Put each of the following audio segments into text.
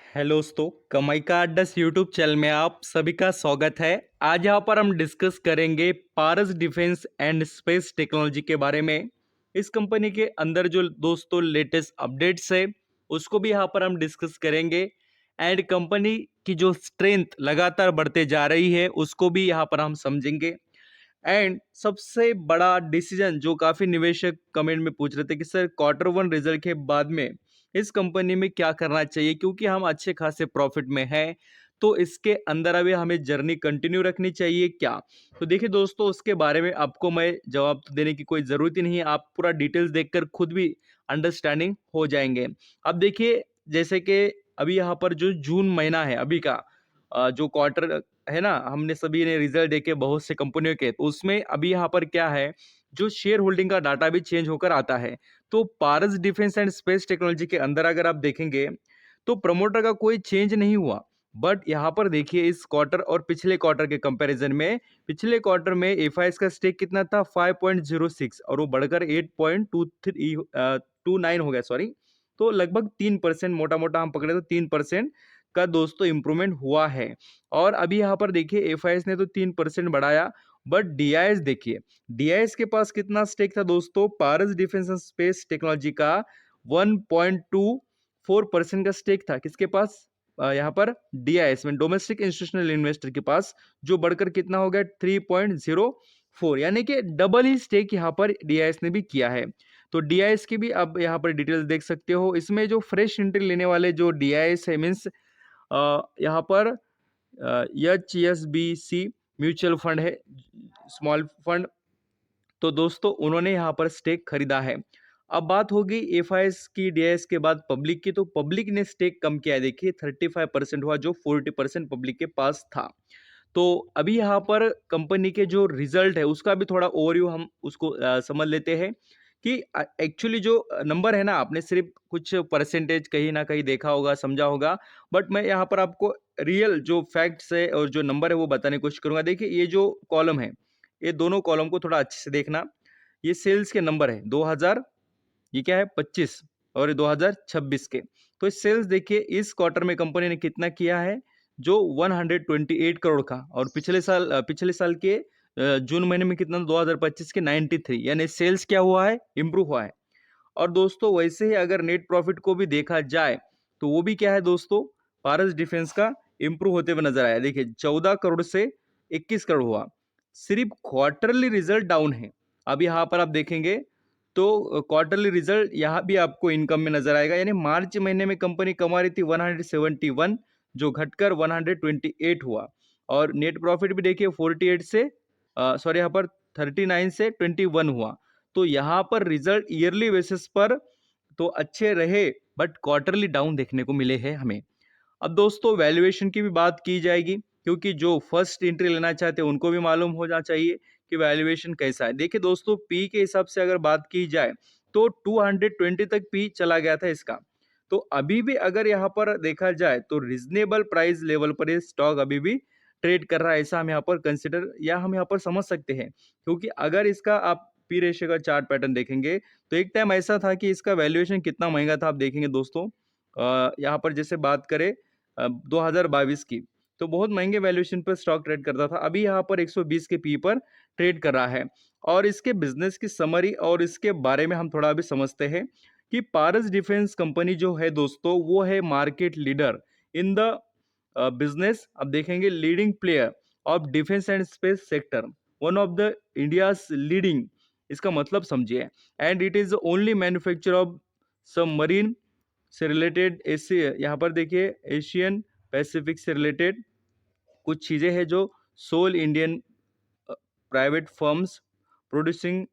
Hello दोस्तों, कमाई का अड्डा यूट्यूब चैनल में आप सभी का स्वागत है। आज यहाँ पर हम डिस्कस करेंगे पारस डिफेंस एंड स्पेस टेक्नोलॉजी के बारे में। इस कंपनी के अंदर जो दोस्तों लेटेस्ट अपडेट्स है उसको भी यहाँ पर हम डिस्कस करेंगे एंड कंपनी की जो स्ट्रेंथ लगातार बढ़ते जा रही है उसको भी यहाँ पर हम समझेंगे। एंड सबसे बड़ा डिसीजन जो काफी निवेशक कमेंट में पूछ रहे थे कि सर क्वार्टर वन रिजल्ट के बाद में इस कंपनी में क्या करना चाहिए क्योंकि हम अच्छे खासे प्रॉफिट में हैं, तो इसके अंदर अभी हमें जर्नी कंटिन्यू रखनी चाहिए क्या। तो देखिए दोस्तों, उसके बारे में आपको मैं जवाब तो देने की कोई ज़रूरत ही नहीं है, आप पूरा डिटेल्स देखकर खुद भी अंडरस्टैंडिंग हो जाएंगे। अब देखिए, जैसे कि अभी यहाँ पर जो जून महीना है अभी का जो क्वार्टर है ना, हमने सभी ने रिजल्ट देखे बहुत से कंपनियों के, तो उसमें अभी यहाँ पर क्या है, जो शेयर होल्डिंग का डाटा भी चेंज होकर आता है। तो पारस डिफेंस एंड स्पेस टेक्नोलॉजी के अंदर अगर आप देखेंगे तो प्रमोटर का कोई चेंज नहीं हुआ। बट यहाँ पर देखिए, इस क्वार्टर और पिछले क्वार्टर के कंपैरिजन में पिछले क्वार्टर में एफआईएस का स्टेक कितना था 5.06 और वो बढ़कर 8.29 हो गया, सॉरी। तो लगभग 3%, मोटा मोटा हम पकड़े तो 3% का दोस्तों इंप्रूवमेंट हुआ है। और अभी यहाँ पर देखिए, एफआईएस ने तो 3% बढ़ाया, बट डीआईएस देखिए, डीआईएस के पास कितना स्टेक था दोस्तों, पारस डिफेंस एंड स्पेस टेक्नोलॉजी का 1.24% का स्टेक था। किसके पास? यहाँ पर डीआईएस में डोमेस्टिक इंस्टीट्यूशनल इन्वेस्टर के पास, जो बढ़कर कितना हो गया 3.04, यानी कि डबल ही स्टेक यहाँ पर डीआईएस ने भी किया है। तो डीआईएस की भी अब यहाँ पर डिटेल्स देख सकते हो। इसमें जो फ्रेश एंट्री लेने वाले जो डीआईएस है, मीन्स यहाँ पर एचएसबीसी म्यूचुअल फंड है, स्मॉल फंड। तो दोस्तों उन्होंने यहाँ पर स्टेक खरीदा है। अब बात होगी एफआईएस की डीआईएस के बाद पब्लिक की, तो पब्लिक ने स्टेक कम किया है। देखिए 35% हुआ, जो 40% पब्लिक के पास था। तो अभी यहाँ पर कंपनी के जो रिजल्ट है उसका भी थोड़ा ओवरव्यू हम उसको समझ लेते हैं कि एक्चुअली जो नंबर है ना, आपने सिर्फ कुछ परसेंटेज कहीं ना कहीं देखा होगा, समझा होगा, बट मैं यहाँ पर आपको रियल जो फैक्ट्स है और जो नंबर है वो बताने की कोशिश करूंगा। देखिए, ये जो कॉलम है, ये दोनों कॉलम को थोड़ा अच्छे से देखना। ये सेल्स के नंबर है 2000, ये क्या है 25, और ये 2026 के। तो इस सेल्स देखिए, इस क्वार्टर में कंपनी ने कितना किया है, जो 128 करोड़ का, और पिछले साल के जून महीने में कितना, 2025 के 93, यानी सेल्स क्या हुआ है, इंप्रूव हुआ है। और दोस्तों वैसे ही अगर नेट प्रॉफिट को भी देखा जाए तो वो भी क्या है दोस्तों, पारस डिफेंस का इंप्रूव होते हुए नजर आया। देखिए 14 करोड़ से 21 करोड़ हुआ। सिर्फ क्वार्टरली रिजल्ट डाउन है। अब यहाँ पर आप देखेंगे तो क्वार्टरली रिजल्ट यहाँ भी आपको इनकम में नजर आएगा, यानी मार्च महीने में कंपनी कमा रही थी 171, जो घटकर 128 हुआ। और नेट प्रॉफिट भी देखिए 48 से सॉरी यहाँ पर 39 से 21 हुआ। तो यहाँ पर रिजल्ट ईयरली बेसिस पर तो अच्छे रहे, बट क्वार्टरली डाउन देखने को मिले हैं हमें। अब दोस्तों वैल्यूएशन की भी बात की जाएगी, क्योंकि जो फर्स्ट एंट्री लेना चाहते हैं उनको भी मालूम होना चाहिए कि वैल्यूएशन कैसा है। देखिए दोस्तों, पी के हिसाब से अगर बात की जाए तो 220 तक पी चला गया था इसका। तो अभी भी अगर यहाँ पर देखा जाए तो रिजनेबल प्राइस लेवल पर ये स्टॉक अभी भी ट्रेड कर रहा है, ऐसा हम यहाँ पर कंसिडर या हम यहाँ पर समझ सकते हैं। क्योंकि अगर इसका आप पी रेशियो का चार्ट पैटर्न देखेंगे तो एक टाइम ऐसा था कि इसका वैल्यूएशन कितना महंगा था, आप देखेंगे दोस्तों। यहाँ पर जैसे बात करें 2022 की, तो बहुत महंगे वैल्यूएशन पर स्टॉक ट्रेड करता था। अभी यहाँ पर 120 के पी पर ट्रेड कर रहा है। और इसके बिजनेस की समरी और इसके बारे में हम थोड़ा अभी समझते हैं कि पारस डिफेंस कंपनी जो है दोस्तों, वो है market leader in the business. अब देखेंगे leading player of defence and space sector, one of the India's leading, इसका मतलब समझिए। And it is only manufacture of submarine से रिलेटेड एशिया, यहाँ पर देखिए एशियन पैसिफिक से रिलेटेड कुछ चीज़ें हैं जो sole Indian private firms producing,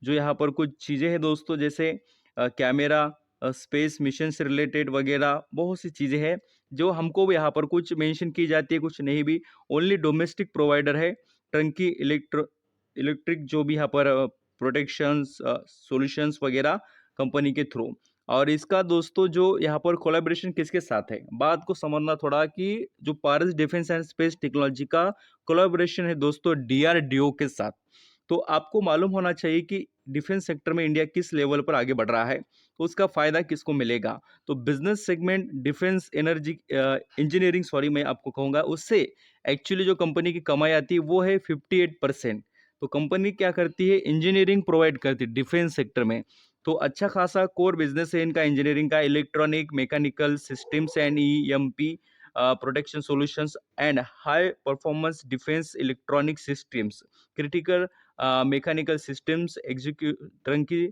जो यहाँ पर कुछ चीज़ें हैं दोस्तों, जैसे कैमरा, स्पेस मिशन से रिलेटेड वगैरह बहुत सी चीज़ें हैं जो हमको भी यहाँ पर कुछ मेंशन की जाती है, कुछ नहीं भी। ओनली डोमेस्टिक प्रोवाइडर है टंकी इलेक्ट्रिक जो भी यहाँ पर प्रोटेक्शंस सॉल्यूशंस वगैरह कंपनी के थ्रू। और इसका दोस्तों जो यहाँ पर कोलैबोरेशन किसके साथ है, बात को समझना थोड़ा कि जो पारस डिफेंस एंड स्पेस टेक्नोलॉजी का कोलैबोरेशन है दोस्तों डीआरडीओ के साथ। तो आपको मालूम होना चाहिए कि डिफेंस सेक्टर में इंडिया किस लेवल पर आगे बढ़ रहा है, तो उसका फ़ायदा किसको मिलेगा? तो business segment defence energy engineering sorry मैं आपको कहूँगा, उससे एक्चुअली जो कंपनी की कमाई आती है वो है 58%। तो कंपनी क्या करती है? इंजीनियरिंग प्रोवाइड करती है डिफेंस सेक्टर में। तो अच्छा खासा कोर बिज़नेस है इनका इंजीनियरिंग का, electronic, mechanical systems and EMP protection solutions and high performance defence electronic systems, critical mechanical systems, टंकी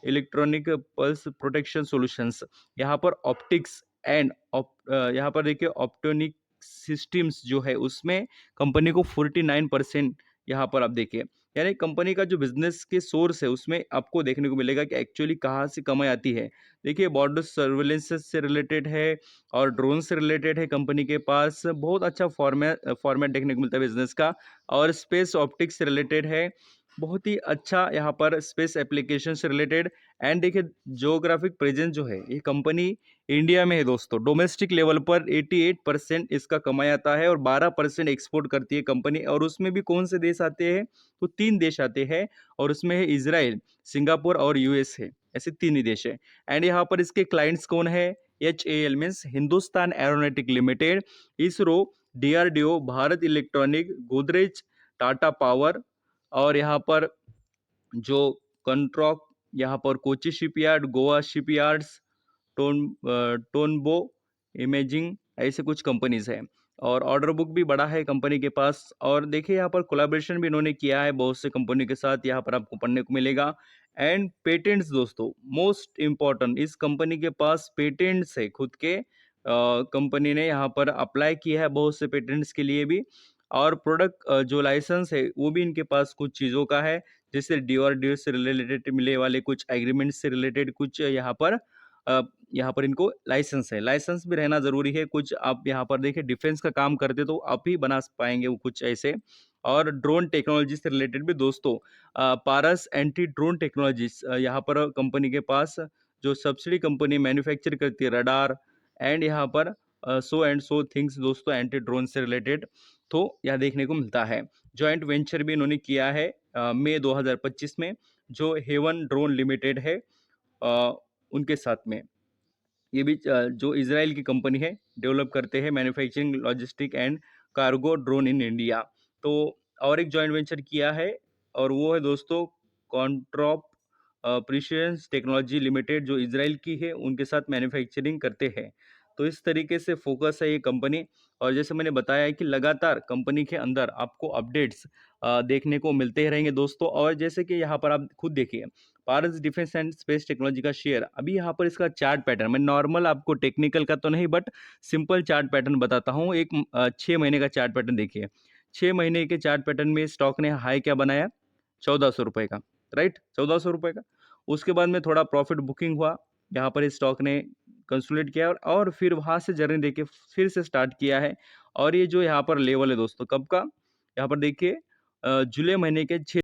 इलेक्ट्रॉनिक पल्स प्रोटेक्शन सॉल्यूशंस। यहाँ पर ऑप्टिक्स एंड यहाँ पर देखिए ऑप्टोनिक सिस्टम्स जो है उसमें कंपनी को 49% यहाँ पर आप देखिए, यानी कंपनी का जो बिजनेस के सोर्स है उसमें आपको देखने को मिलेगा कि एक्चुअली कहाँ से कमाई आती है। देखिए बॉर्डर सर्वेलेंस से रिलेटेड है और ड्रोन से रिलेटेड है, कंपनी के पास बहुत अच्छा फॉर्मेट देखने को मिलता है बिजनेस का। और स्पेस ऑप्टिक्स से रिलेटेड है, बहुत ही अच्छा यहाँ पर स्पेस एप्लीकेशन से रिलेटेड। एंड देखिए जियोग्राफिक प्रेजेंस जो है ये कंपनी इंडिया में है दोस्तों, डोमेस्टिक लेवल पर 88% इसका कमाई आता है और 12% एक्सपोर्ट करती है कंपनी। और उसमें भी कौन से देश आते हैं? तो 3 देश आते हैं, और उसमें है इजराइल, सिंगापुर और यूएस है, ऐसे 3 ही देश है। एंड यहाँ पर इसके क्लाइंट्स कौन है? HAL means Hindustan aeronautic limited, ISRO, DRDO, Bharat electronic, Godrej, Tata power, और यहाँ पर जो कंट्रोक, यहाँ पर Kochi shipyard, Goa shipyards, Tonbo imaging, ऐसे कुछ कंपनीज हैं। और ऑर्डर बुक भी बड़ा है कंपनी के पास। और देखिए यहाँ पर कोलैबोरेशन भी इन्होंने किया है बहुत से कंपनी के साथ, यहाँ पर आपको पढ़ने को मिलेगा। एंड पेटेंट्स दोस्तों मोस्ट इम्पॉर्टेंट, इस कंपनी के पास पेटेंट्स है खुद के, कंपनी ने यहाँ पर अप्लाई किया है बहुत से पेटेंट्स के लिए भी। और प्रोडक्ट जो लाइसेंस है वो भी इनके पास कुछ चीज़ों का है, जैसे DRDO से रिलेटेड मिले वाले कुछ एग्रीमेंट से रिलेटेड कुछ यहाँ पर इनको लाइसेंस है। लाइसेंस भी रहना ज़रूरी है। कुछ आप यहाँ पर देखिए डिफेंस का काम करते तो आप ही बना पाएँगे वो कुछ ऐसे। और ड्रोन टेक्नोलॉजी से रिलेटेड भी दोस्तों पारस एंटी ड्रोन टेक्नोलॉजीज़, यहाँ पर कंपनी के पास जो सब्सिडी कंपनी मैन्युफैक्चर करती है रडार, एंड यहाँ पर सो एंड सो थिंग्स दोस्तों एंटी ड्रोन से रिलेटेड, तो यह देखने को मिलता है। जॉइंट वेंचर भी इन्होंने किया है मई 2025 में, जो हेवन ड्रोन लिमिटेड है अ, उनके साथ में। ये भी जो इज़राइल की कंपनी है, डेवलप करते हैं manufacturing, logistic and cargo drone in India. तो और एक जॉइंट वेंचर किया है, और वो है दोस्तों कॉन्ट्रॉप प्रिशियस टेक्नोलॉजी लिमिटेड, जो इज़राइल की है, उनके साथ मैन्युफैक्चरिंग करते हैं। तो इस तरीके से फोकस है ये कंपनी। और जैसे मैंने बताया है कि लगातार कंपनी के अंदर आपको अपडेट्स देखने को मिलते ही रहेंगे दोस्तों। और जैसे कि यहाँ पर आप खुद देखिए, पारस डिफेंस एंड स्पेस टेक्नोलॉजी का शेयर, अभी यहाँ पर इसका चार्ट पैटर्न, मैं नॉर्मल आपको टेक्निकल का तो नहीं बट सिंपल चार्ट पैटर्न बताता हूँ। एक 6 महीने का चार्ट पैटर्न देखिए। 6 महीने के चार्ट पैटर्न में स्टॉक ने हाई क्या बनाया? 1400 रुपये का, राइट, 1400 रुपये का। उसके बाद में थोड़ा प्रॉफिट बुकिंग हुआ, यहाँ पर इस स्टॉक ने कंसोलिडेट किया, और फिर वहाँ से जर्नी देखिए फिर से स्टार्ट किया है। और ये जो यहाँ पर लेवल है दोस्तों कब का, यहाँ पर देखिए जुलाई महीने के 6,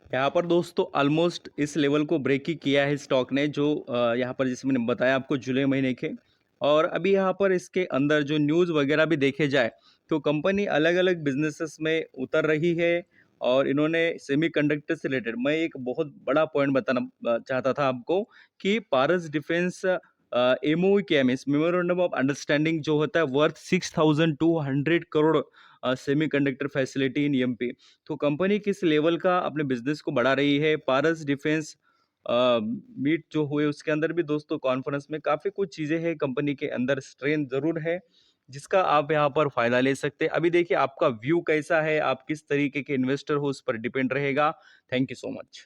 यहाँ पर दोस्तों ऑलमोस्ट इस लेवल को ब्रेक ही किया है स्टॉक ने, जो यहाँ पर जैसे मैंने बताया आपको जुलाई महीने के। और अभी यहाँ पर इसके अंदर जो न्यूज़ वगैरह भी देखे जाए तो कंपनी अलग अलग बिजनेसेस में उतर रही है। और इन्होंने सेमीकंडक्टर से रिलेटेड, मैं एक बहुत बड़ा पॉइंट बताना चाहता था आपको, कि पारस डिफेंस एमओयू किया में मेमोरेंडम ऑफ अंडरस्टैंडिंग जो होता है worth 6200 crore semiconductor facility in MP. तो कंपनी किस लेवल का अपने बिजनेस को बढ़ा रही है। पारस डिफेंस मीट जो हुए उसके अंदर भी दोस्तों कॉन्फ्रेंस में काफ़ी कुछ चीज़ें हैं, कंपनी के अंदर स्ट्रेंथ ज़रूर है जिसका आप यहाँ पर फ़ायदा ले सकते हैं। अभी देखिए आपका व्यू कैसा है, आप किस तरीके के इन्वेस्टर हो, उस पर डिपेंड रहेगा। Thank you so much.